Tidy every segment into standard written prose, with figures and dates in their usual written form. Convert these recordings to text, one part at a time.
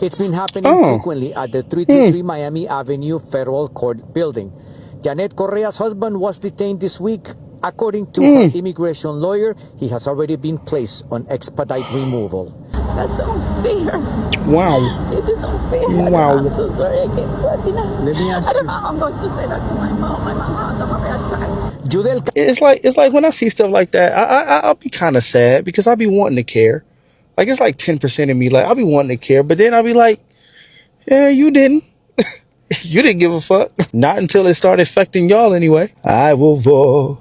It's been happening frequently at the 323 Miami Avenue Federal Court building. Janet Correa's husband was detained this week. According to her immigration lawyer, he has already been placed on expedite removal. That's unfair. Wow. It is unfair. Wow. I'm so sorry. I can't do it. Let me ask you. I'm going to say that to my mom. My mom has a bad time. Judel, It's like when I see stuff like that, I'll be kind of sad because I'll be wanting to care. Like it's like 10% of me, like I'll be wanting to care, but then I'll be like, yeah, you didn't. You didn't give a fuck. Not until it started affecting y'all anyway. I will vote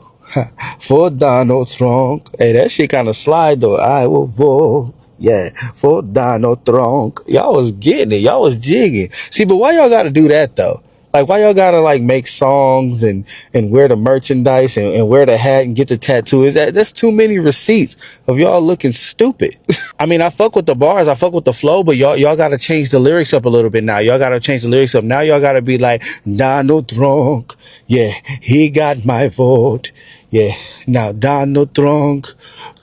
for Donald Trump. Hey, that shit kind of slide though. I will vote, yeah, for Donald Trump. Y'all was getting it. Y'all was jigging. See, but why y'all gotta do that though? Like, why y'all gotta like make songs and wear the merchandise and wear the hat and get the tattoo? That's too many receipts of y'all looking stupid. I mean, I fuck with the bars, I fuck with the flow, but y'all gotta change the lyrics up a little bit now. Y'all gotta change the lyrics up. Now y'all gotta be like, Donald Trump, yeah, he got my vote. Yeah, now Donald Trump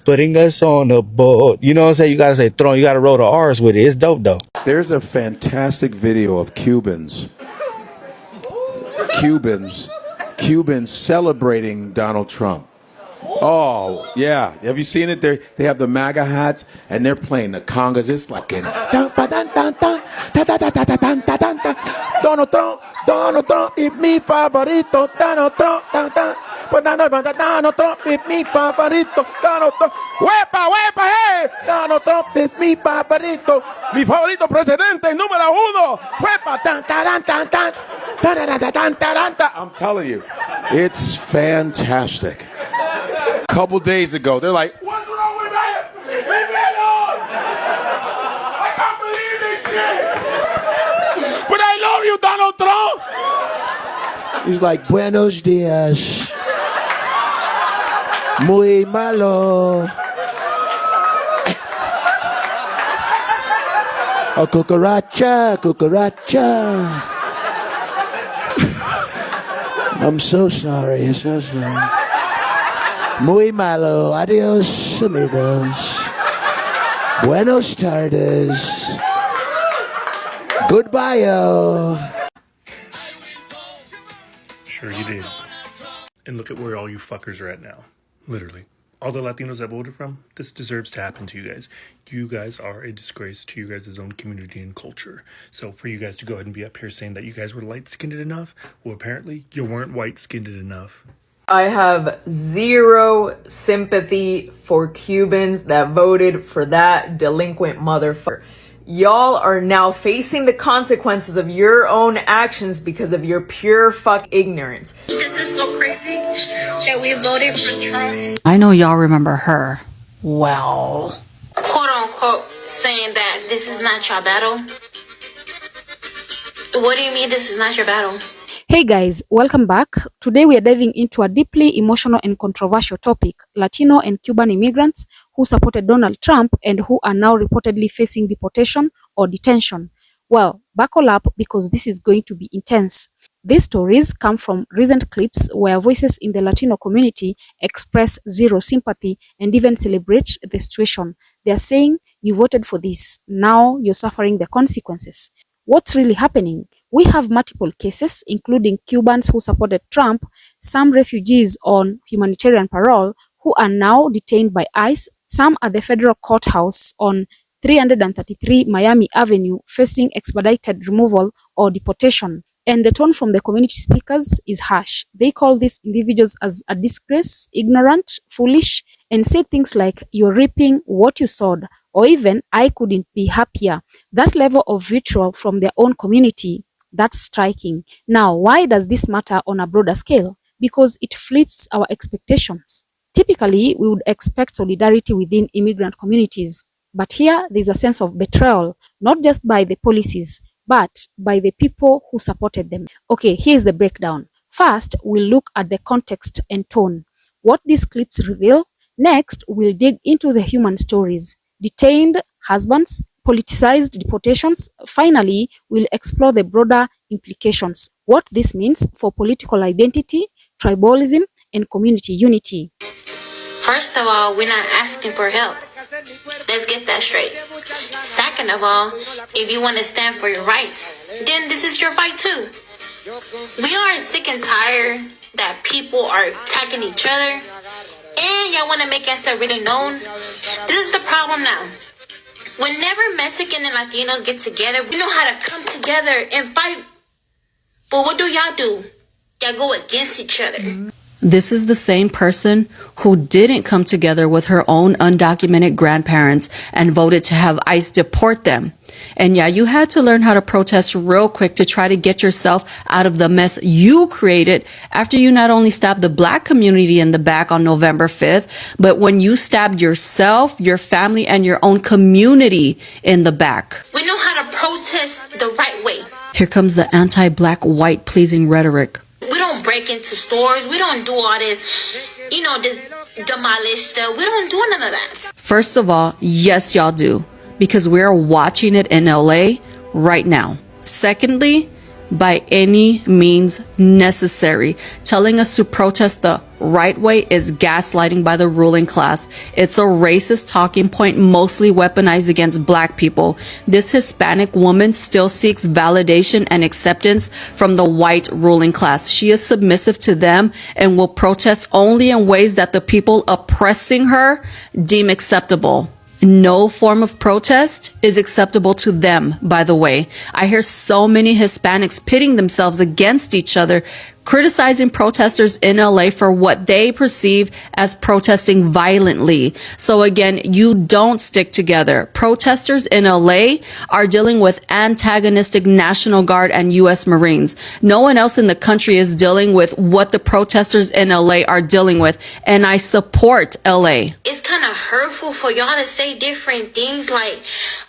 putting us on a boat. You know what I'm saying? You gotta say Trump, you gotta roll the R's with it. It's dope though. There's a fantastic video of Cubans celebrating Donald Trump. Oh, yeah. Have you seen it? They have the MAGA hats, and they're playing the congas. It's like Donald Trump, es mi favorito. Donald Trump, Donald Trump es mi favorito. Donald Trump, ¡huepa, huepa, hey! Donald Trump es mi favorito. Mi favorito presidente, número uno. ¡Huepa, tan, tan, tan, tan! I'm telling you, it's fantastic. A couple days ago, they're like, what's wrong with that? Leave me alone! I can't believe this shit! But I love you, Donald Trump! He's like, buenos dias. Muy malo. A cucaracha, cucaracha. I'm so sorry, so sorry. Muy malo. Adios, amigos. Buenos tardes. Goodbye, yo. Sure you did. And look at where all you fuckers are at now. Literally. All the Latinos I voted from, this deserves to happen to you guys. You guys are a disgrace to you guys' own community and culture. So for you guys to go ahead and be up here saying that you guys were light-skinned enough, well, apparently you weren't white-skinned enough. I have zero sympathy for Cubans that voted for that delinquent motherfucker. Y'all are now facing the consequences of your own actions because of your pure fuck ignorance. This is so crazy that we voted for Trump. I know y'all remember her well. Quote unquote saying that this is not your battle. What do you mean this is not your battle? Hey guys, welcome back. Today we are diving into a deeply emotional and controversial topic, Latino and Cuban immigrants who supported Donald Trump and who are now reportedly facing deportation or detention. Well, buckle up because this is going to be intense. These stories come from recent clips where voices in the Latino community express zero sympathy and even celebrate the situation. They are saying, you voted for this, now you're suffering the consequences. What's really happening? We have multiple cases, including Cubans who supported Trump, some refugees on humanitarian parole who are now detained by ICE, some at the federal courthouse on 333 Miami Avenue facing expedited removal or deportation. And the tone from the community speakers is harsh. They call these individuals as a disgrace, ignorant, foolish, and say things like, you're reaping what you sowed, or even, I couldn't be happier. That level of vitriol from their own community, that's striking. Now, why does this matter on a broader scale? Because it flips our expectations. Typically, we would expect solidarity within immigrant communities. But here, there's a sense of betrayal, not just by the policies, but by the people who supported them. Okay, here's the breakdown. First, we'll look at the context and tone, what these clips reveal. Next, we'll dig into the human stories, detained husbands, politicized deportations. Finally, we'll explore the broader implications, what this means for political identity, tribalism, and community unity. First of all, we're not asking for help. Let's get that straight. second of all, if you want to stand for your rights, then this is your fight too. We are sick and tired that people are attacking each other, and y'all want to make yourself really known. This is the problem now. Whenever Mexican and Latinos get together, we know how to come together and fight. But what do y'all do? Y'all go against each other. This is the same person who didn't come together with her own undocumented grandparents and voted to have ICE deport them. And yeah, you had to learn how to protest real quick to try to get yourself out of the mess you created after you not only stabbed the Black community in the back on November 5th, but when you stabbed yourself, your family, and your own community in the back. We know how to protest the right way. Here comes the anti-Black, white-pleasing rhetoric. We don't break into stores. We don't do all this, this demolish stuff. We don't do none of that. First of all, yes, y'all do, because we're watching it in LA right now. Secondly, by any means necessary, telling us to protest the right way is gaslighting by the ruling class. It's a racist talking point mostly weaponized against Black people. This Hispanic woman still seeks validation and acceptance from the white ruling class. She is submissive to them and will protest only in ways that the people oppressing her deem acceptable. No form of protest is acceptable to them, by the way. I hear so many Hispanics pitting themselves against each other, criticizing protesters in LA for what they perceive as protesting violently. So again, you don't stick together. Protesters in LA are dealing with antagonistic National Guard and U.S. Marines. No one else in the country is dealing with what the protesters in LA are dealing with, and I support LA. It's kind of hurtful for y'all to say different things like,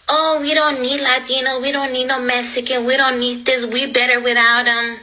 oh, we don't need Latino, we don't need no Mexican, we don't need this, we better without them.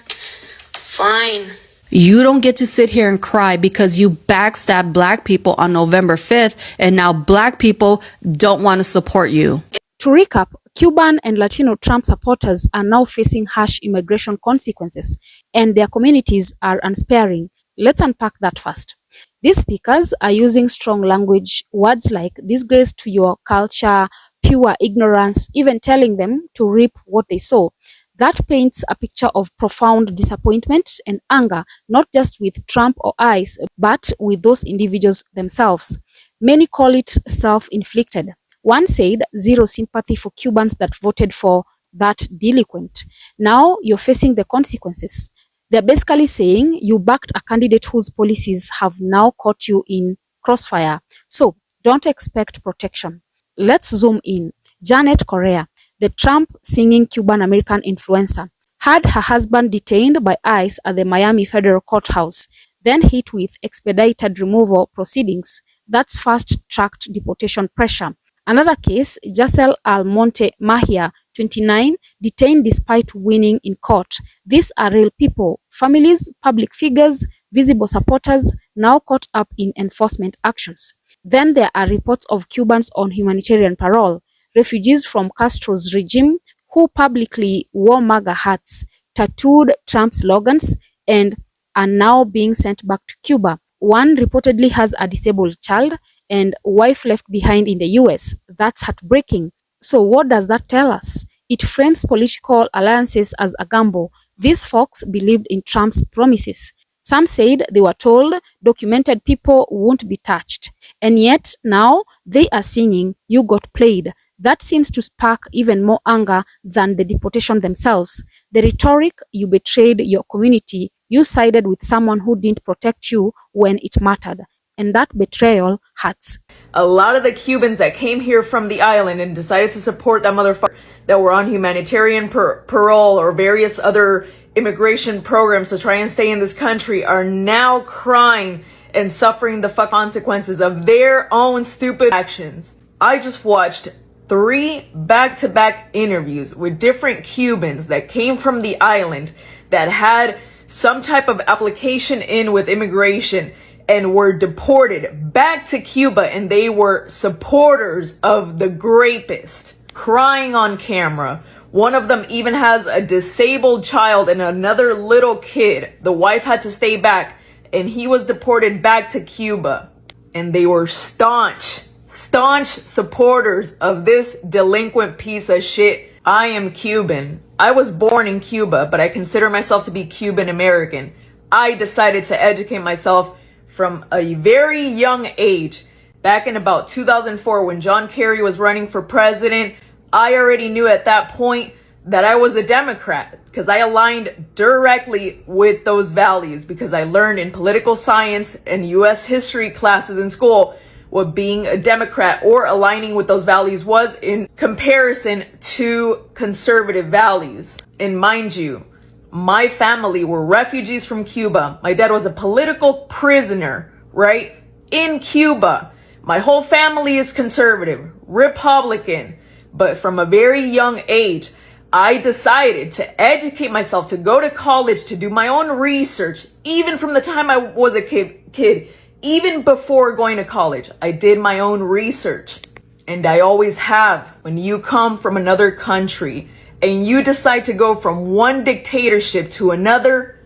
Fine. You don't get to sit here and cry because you backstabbed Black people on November 5th, and now Black people don't want to support you. To recap, Cuban and Latino Trump supporters are now facing harsh immigration consequences, and their communities are unsparing. Let's unpack that first. These speakers are using strong language, words like disgrace to your culture, pure ignorance, even telling them to reap what they sow. That paints a picture of profound disappointment and anger, not just with Trump or ICE, but with those individuals themselves. Many call it self-inflicted. One said zero sympathy for Cubans that voted for that delinquent. Now you're facing the consequences. They're basically saying you backed a candidate whose policies have now caught you in crossfire. So don't expect protection. Let's zoom in. Janet Correa, the Trump singing Cuban American influencer, had her husband detained by ICE at the Miami federal courthouse, then hit with expedited removal proceedings. That's fast-tracked deportation pressure. Another case, Giselle Almonte Mahia, 29, detained despite winning in court. These are real people, families, public figures, visible supporters, now caught up in enforcement actions. Then there are reports of Cubans on humanitarian parole, refugees from Castro's regime who publicly wore MAGA hats, tattooed Trump slogans, and are now being sent back to Cuba. One reportedly has a disabled child and wife left behind in the US. That's heartbreaking. So what does that tell us? It frames political alliances as a gamble. These folks believed in Trump's promises. Some said they were told documented people won't be touched. And yet now they are singing, "You got played." That seems to spark even more anger than the deportation themselves. The rhetoric, you betrayed your community, you sided with someone who didn't protect you when it mattered. And that betrayal hurts. A lot of the Cubans that came here from the island and decided to support that motherfucker that were on humanitarian parole or various other immigration programs to try and stay in this country are now crying and suffering the consequences of their own stupid actions. I just watched 3 back-to-back interviews with different Cubans that came from the island that had some type of application in with immigration and were deported back to Cuba, and they were supporters of the rapist, crying on camera. One of them even has a disabled child and another little kid. The wife had to stay back, and he was deported back to Cuba. And they were staunch staunch supporters of this delinquent piece of shit. I am Cuban. I was born in Cuba, but I consider myself to be Cuban American. I decided to educate myself from a very young age. Back in about 2004, when John Kerry was running for president, I already knew at that point that I was a Democrat because I aligned directly with those values, because I learned in political science and US history classes in school what being a Democrat or aligning with those values was in comparison to conservative values. And mind you, my family were refugees from Cuba. My dad was a political prisoner, right? In Cuba. My whole family is conservative, Republican, but from a very young age, I decided to educate myself, to go to college, to do my own research. Even from the time I was a kid, even before going to college, I did my own research. And I always have. When you come from another country and you decide to go from one dictatorship to another,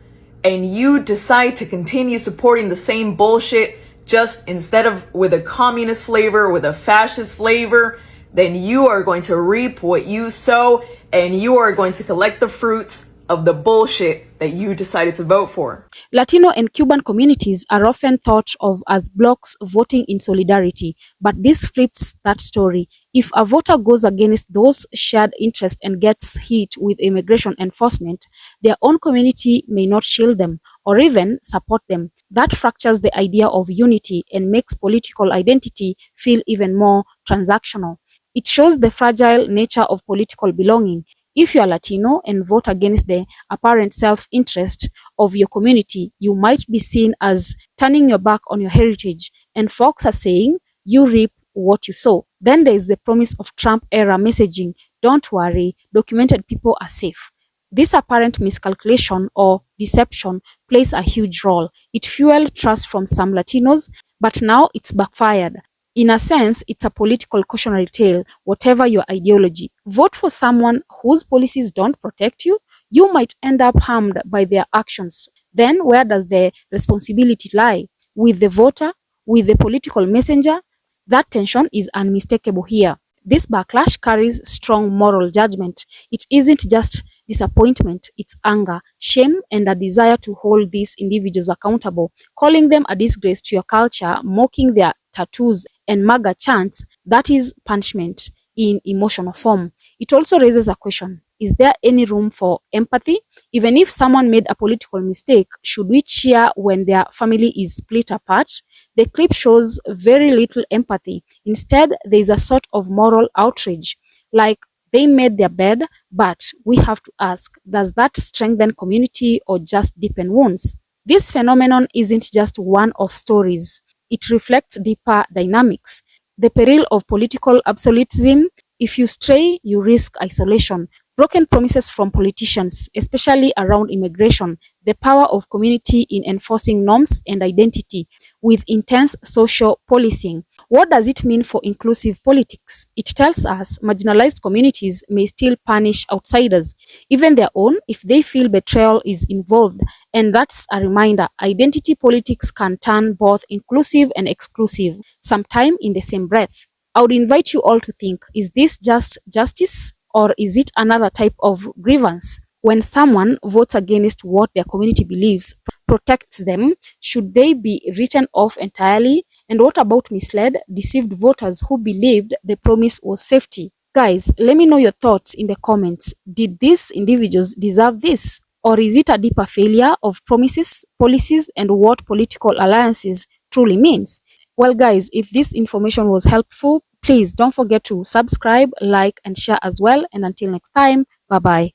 and you decide to continue supporting the same bullshit, just instead of with a communist flavor, with a fascist flavor, then you are going to reap what you sow, and you are going to collect the fruits of the bullshit that you decided to vote for. Latino and Cuban communities are often thought of as blocs voting in solidarity, but this flips that story. If a voter goes against those shared interests and gets hit with immigration enforcement, their own community may not shield them or even support them. That fractures the idea of unity and makes political identity feel even more transactional. It shows the fragile nature of political belonging. If you are Latino and vote against the apparent self-interest of your community, you might be seen as turning your back on your heritage. And folks are saying, you reap what you sow. Then there is the promise of Trump-era messaging. Don't worry, documented people are safe. This apparent miscalculation or deception plays a huge role. It fueled trust from some Latinos, but now it's backfired. In a sense, it's a political cautionary tale, whatever your ideology. Vote for someone whose policies don't protect you. You might end up harmed by their actions. Then where does the responsibility lie? With the voter? With the political messenger? That tension is unmistakable here. This backlash carries strong moral judgment. It isn't just disappointment, it's anger, shame, and a desire to hold these individuals accountable. Calling them a disgrace to your culture, mocking their tattoos and MAGA chants, that is punishment in emotional form. It also raises a question. Is there any room for empathy? Even if someone made a political mistake, should we cheer when their family is split apart? The clip shows very little empathy. Instead, there is a sort of moral outrage, like they made their bed, but we have to ask, does that strengthen community or just deepen wounds? This phenomenon isn't just one of stories. It reflects deeper dynamics. The peril of political absolutism. If you stray, you risk isolation. Broken promises from politicians, especially around immigration, the power of community in enforcing norms and identity, with intense social policing. What does it mean for inclusive politics? It tells us marginalized communities may still punish outsiders, even their own, if they feel betrayal is involved. And that's a reminder, identity politics can turn both inclusive and exclusive, sometime in the same breath. I would invite you all to think, is this just justice? Or is it another type of grievance? When someone votes against what their community believes protects them, should they be written off entirely? And what about misled, deceived voters who believed the promise was safety? Guys, let me know your thoughts in the comments. Did these individuals deserve this? Or is it a deeper failure of promises, policies, and what political alliances truly means? Well, guys, if this information was helpful, please don't forget to subscribe, like, and share as well. And until next time, bye-bye.